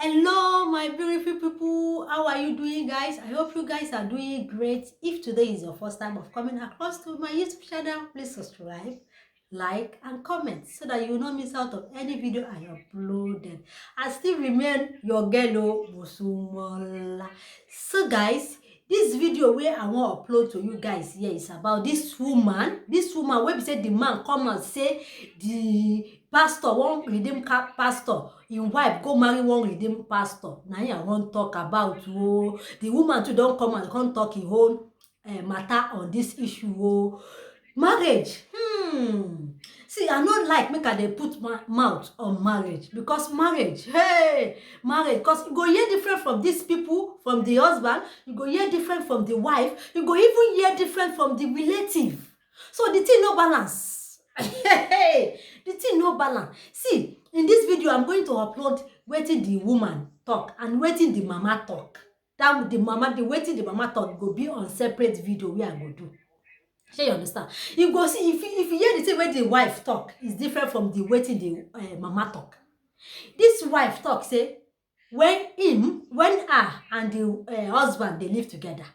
Hello, my beautiful people. How are you doing, guys? I hope you guys are doing great. If today is your first time of coming across to my YouTube channel, please subscribe, like, and comment so that you will not miss out of any video I uploaded. I still remain your girl, Musumola. So, guys, this video where I want to upload to you guys here is about this woman. This woman, where we say the man come and say the pastor one redeem pastor im wife go marry one redeem pastor. Na him I wan talk about. Oh, the woman too don come and come talk im own matter on this issue. Oh, marriage. See, I no like make I dey put my mouth on marriage, because marriage, hey, marriage, because you go hear different from these people, from the husband, you go hear different from the wife, you go even hear different from the relative. So the thing no balance. Hey, the thing no balance. See, in this video I'm going to upload wetin the woman talk and wetin the mama talk. That the wetin the mama talk go be on separate video wey I go do. Shey you understand? You go see, if you hear the thing wey the wife talk is different from the wetin the mama talk. This wife talk say when her and the husband dey live together,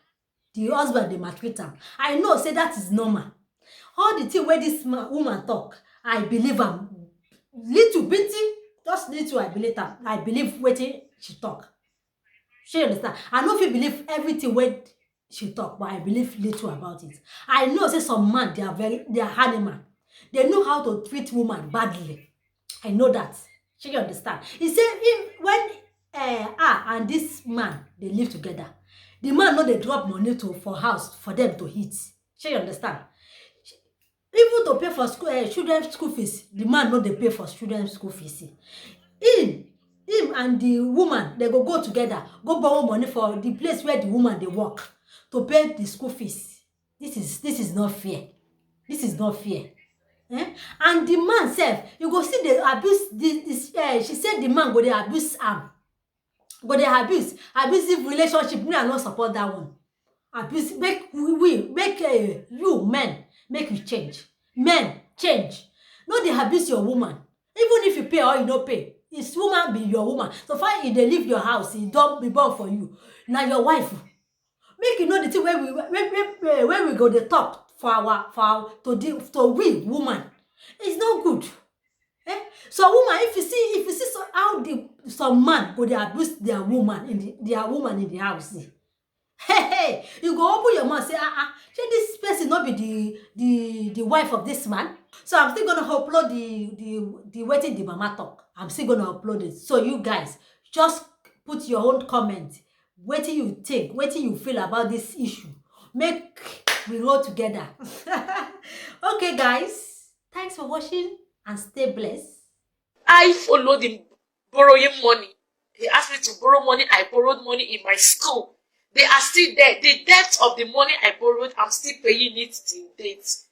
the husband dey maltreat am. I know say that is normal. All the thing wey this woman talk, I believe am. Little bitty, just little I believe am. I believe wetin she talk. Shey you understand? I no fit believe everything wey she talk, but I believe little about it. I know say some man, they are animal. They know how to treat woman badly. I know that. Shey you understand? He say when her and this man they live together, the man no dey drop money for house for them to eat. Shey you understand? Even to pay for school children's school fees, the man no dey pay for children's school fees. Him and the woman, they go together, go borrow money for the place where the woman they work to pay the school fees. This is not fair. This is not fair. And the man self, you go see the abuse. She said the man go dey abuse am. Go dey abusive relationship. Me, I not support that one. Abuse, make you men, make you change. Men change. No dey abuse your woman. Even if you pay or you no pay, his woman be your woman. So far if they leave your house, he don't be born for you. Now your wife. Make you know the thing where we go the talk to we woman. It's not good. So woman, if you see how some man go dey abuse their woman in the house. Hey, you go open your mouth say, this person not be the wife of this man. So I'm still gonna upload the wetin the mama talk. I'm still gonna upload it. So you guys just put your own comment. Wetin you think, wetin you feel about this issue. Make we roll together. Okay, guys. Thanks for watching and stay blessed. I followed him borrowing money. He asked me to borrow money. I borrowed money in my school. They are still there. The debt of the money I borrowed, I'm still paying it till date.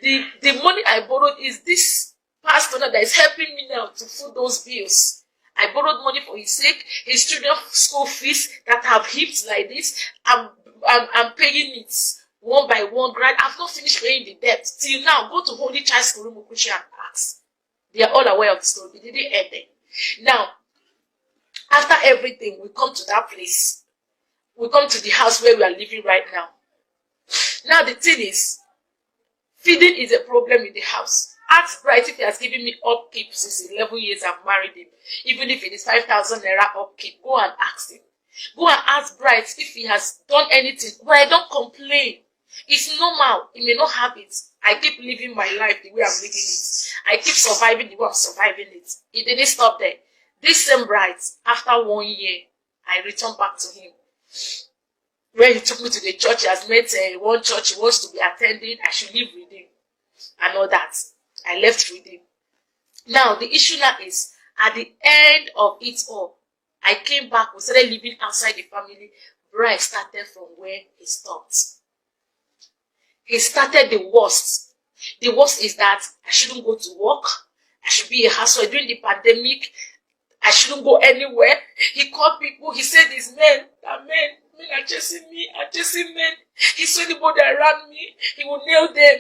The money I borrowed is this pastor that is helping me now to foot those bills. I borrowed money for his sake, his children's school fees that have heaped like this. I'm paying it one by one. I've not finished paying the debt. Till now, go to Holy Child School Mukuchi and ask. They are all aware of the story. They didn't end it. Now, after everything, we come to that place. We come to the house where we are living right now. Now, the thing is, feeding is a problem in the house. Ask Bright if he has given me upkeep since 11 years I've married him. Even if it is 5,000 naira upkeep, go and ask him. Go and ask Bright if he has done anything. But I don't complain. It's normal. He may not have it. I keep living my life the way I'm living it. I keep surviving the way I'm surviving it. It didn't stop there. This same Bright, after 1 year, I returned back to him. When he took me to the church, he has met one church he wants to be attending. I should live with him and all that. I left with him. Now, the issue now is, at the end of it all, I came back. We started living outside the family. Bright started from where he stopped. He started the worst. The worst is that I shouldn't go to work. I should be a housewife. During the pandemic, I shouldn't go anywhere. He called people. He said these men are chasing me, are chasing men. He saw anybody around me, he will nail them.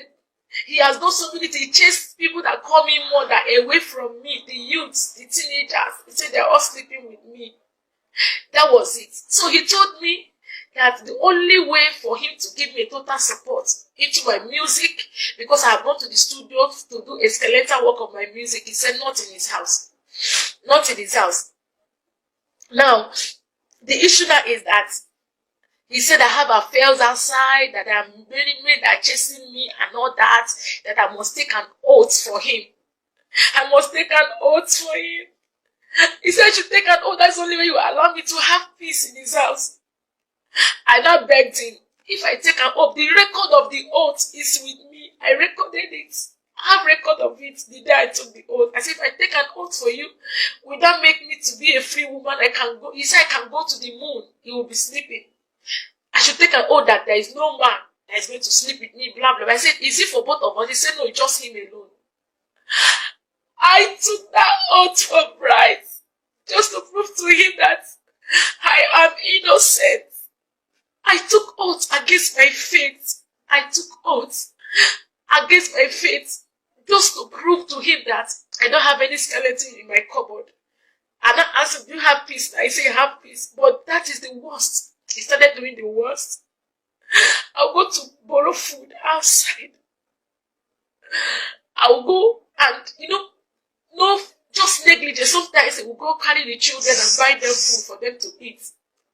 He has done so many things. He chased people that call me mother away from me, the youths, the teenagers. He said they're all sleeping with That was it. So he told me that the only way for him to give me total support into my music, because I have gone to the studio to do a skeletal work of my music, he said not in his house. Not in his house. Now, the issue now is that he said I have affairs outside, that I'm marrying me, that are chasing me and all that, that I must take an oath for him. I must take an oath for him. He said I should take an oath. That's the only way you allow me to have peace in his house. I now begged him, if I take an oath, the record of the oath is with me. I recorded it. I have record of it the day I took the oath. I said, if I take an oath for you, will that make me to be a free woman? I can go. He said, I can go to the moon. He will be sleeping. I should take an oath that there is no man that is going to sleep with me, blah, blah, blah. I said, is it for both of us? He said, no, it's just him alone. I took that oath for Bright, just to prove to him that I am innocent. I took oath against my faith. I took oath against my faith, just to prove to him that I don't have any skeleton in my cupboard. And I asked him, do you have peace? I say, I have peace. But that is the worst. He started doing the worst. I'll go to borrow food outside. I'll go and, no, just negligence. Sometimes he will go carry the children and buy them food for them to eat.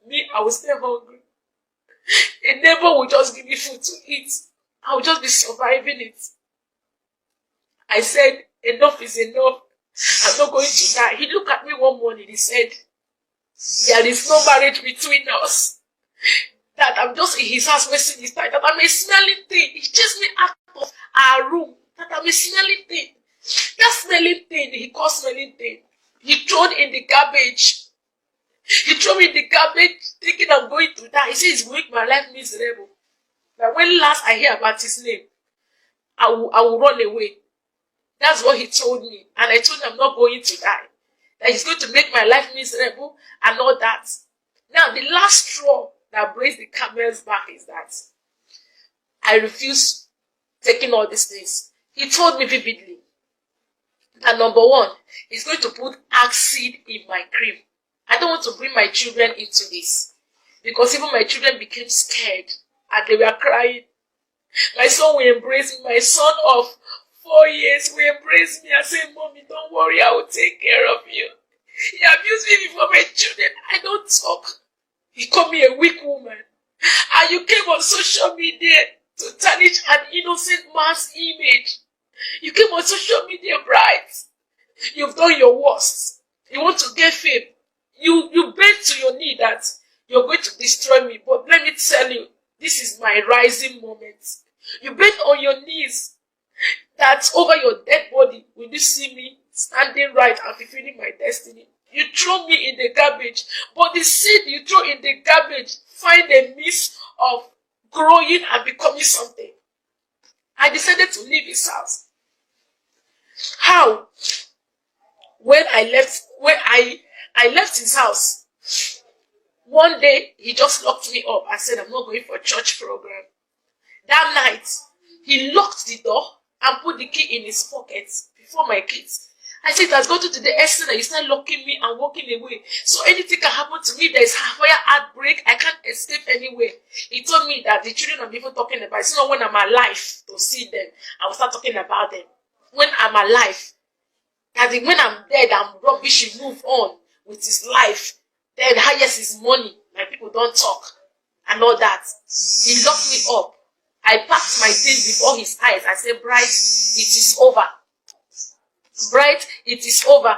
Me, I will stay hungry. A neighbor will just give me food to eat. I will just be surviving it. I said, enough is enough. I'm not going to die. He looked at me one morning. He said, there is no marriage between us. That I'm just in his house wasting his time. That I'm a smelling thing. He chased me out of our room. That I'm a smelling thing. That smelling thing, he called smelling thing. He thrown in the garbage. He threw me in the garbage thinking I'm going to die. He said he's going to make my life miserable. But when last I hear about his name, I will run away. That's what he told me. And I told him I'm not going to die. That he's going to make my life miserable and all that. Now, the last straw that breaks the camel's back is that I refuse taking all these things. He told me vividly that number one, he's going to put acid in my cream. I don't want to bring my children into this. Because even my children became scared and they were crying. My son will embrace me. My son of 4 years will embrace me and say, Mommy, don't worry, I will take care of you. He abused me before my children. I don't talk. He called me a weak woman. And you came on social media to tarnish an innocent man's image. You came on social media, Bright. You've done your worst. You want to get fame. You beg to your knee that you're going to destroy me. But let me tell you, this is my rising moment. You beg on your knees that over your dead body, will you see me standing right and fulfilling my destiny? You throw me in the garbage, but the seed you throw in the garbage find a means of growing and becoming something. I decided to leave his house. How? When I left his house, one day he just locked me up and said, I'm not going for a church program. That night, he locked the door and put the key in his pocket before my kids. I said, it has gone to the extent that he started locking me and walking away. So anything can happen to me. There is fire outbreak. I can't escape anywhere. He told me that the children I'm even talking about, it's not when I'm alive to see them. I will start talking about them. When I'm alive. That when I'm dead, I'm rubbish. He move on with his life. Then highest is money. My people don't talk. And all that. He locked me up. I packed my things before his eyes. I said, Bright, it is over. Bright, it is over.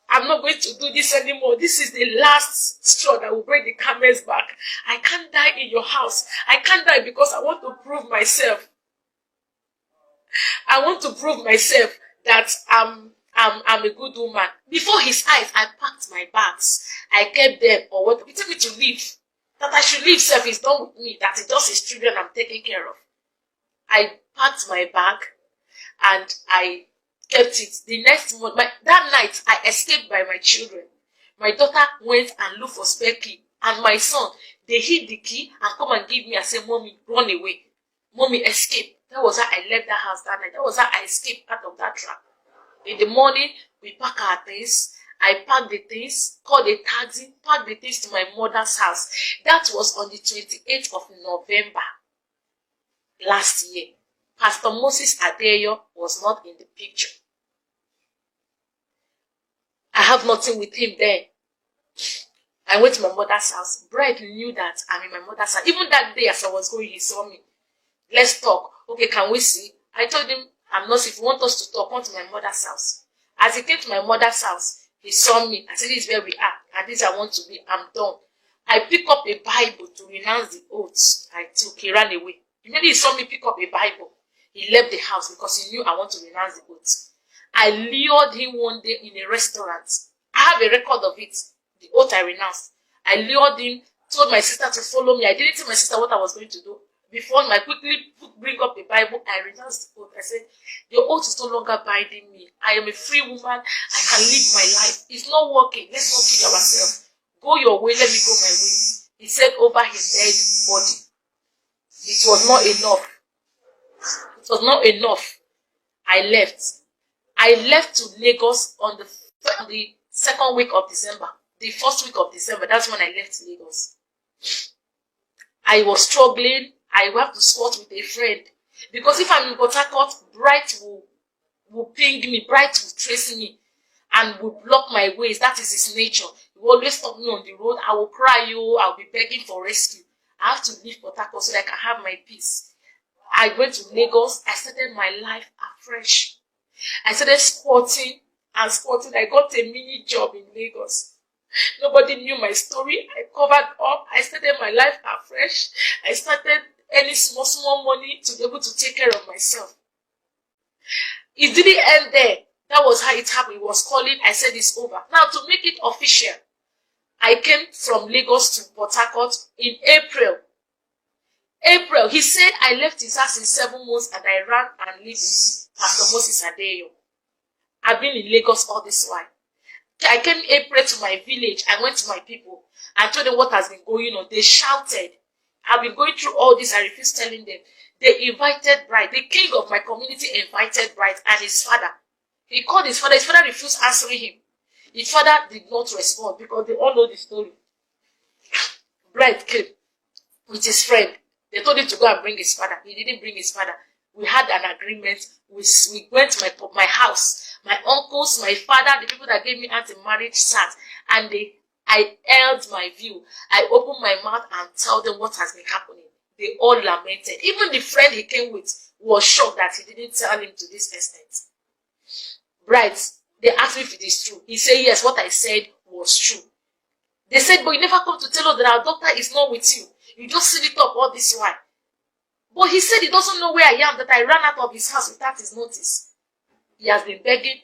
I'm not going to do this anymore. This is the last straw that will break the camel's back. I can't die in your house. I can't die because I want to prove myself. I want to prove myself that I'm a good woman. Before his eyes, I packed my bags. I kept them or what. He told me to leave. That I should leave self is done with me. That it's just his children I'm taking care of. I packed my bag and I kept it. The next month, that night, I escaped by my children. My daughter went and looked for spare key. And my son, they hid the key and come and give me and say, Mommy, run away. Mommy, escape. That was how I left the house that night. That was how I escaped out of that trap. In the morning, we pack our things I packed the things, called a taxi, packed the things to my mother's house. That was on the 28th of November last year. Pastor Moses Adeeyo was not in the picture. I have nothing with him there. I went to my mother's house. Bride knew that I'm in my mother's house. Even that day as I was going, he saw me. Let's talk. Okay, can we see? I told him, I'm not, if you want us to talk, come to my mother's house. As he came to my mother's house, he saw me. I said, this is where we are. And this I want to be. I'm done. I picked up a Bible to renounce the oaths I took. He ran away. Immediately he saw me pick up a Bible. He left the house because he knew I want to renounce the oaths. I lured him one day in a restaurant. I have a record of it. The oath I renounced. I lured him, told my sister to follow me. I didn't tell my sister what I was going to do. Before I quickly bring up the Bible, I renounced the oath. I said, the oath is no longer binding me. I am a free woman. I can live my life. It's not working. Let's not kill ourselves. Go your way, let me go my way. He said over his dead body. It was not enough. It was not enough. I left. I left to Lagos on the second week of December. The first week of December, that's when I left Lagos. I was struggling. I have to squat with a friend. Because if I'm in Port Harcourt, Bright will ping me. Bright will trace me and will block my ways. That is his nature. He will always stop me on the road. I will cry, I'll be begging for rescue. I have to leave Port Harcourt so that I can have my peace. I went to Lagos. I started my life afresh. I started squatting and squatting. I got a mini job in Lagos. Nobody knew my story. I covered up. I started my life afresh. I started earning small money to be able to take care of myself. It didn't end there. That was how it happened. It was calling. I said it's over. Now, to make it official, I came from Lagos to Port Harcourt in April. He said I left his house in 7 months and I ran and lived with Pastor Moses Adeeyo. I've been in Lagos all this while. I came in April to my village. I went to my people and told them what has been going on. They shouted. I've been going through all this. I refused telling them. They invited Bright. The king of my community invited Bright and his father. He called his father. His father refused answering him. His father did not respond because they all know the story. Bright came with his friend. They told him to go and bring his father. He didn't bring his father. We had an agreement. We went to my house. My uncles, my father, the people that gave me anti-marriage sat. And I held my view. I opened my mouth and told them what has been happening. They all lamented. Even the friend he came with was shocked that he didn't tell him to this extent. Bright, they asked me if it is true. He said, yes, what I said was true. They said, but you never come to tell us that our doctor is not with you. You just sit it up all this while. But he said he doesn't know where I am, that I ran out of his house without his notice. He has been begging.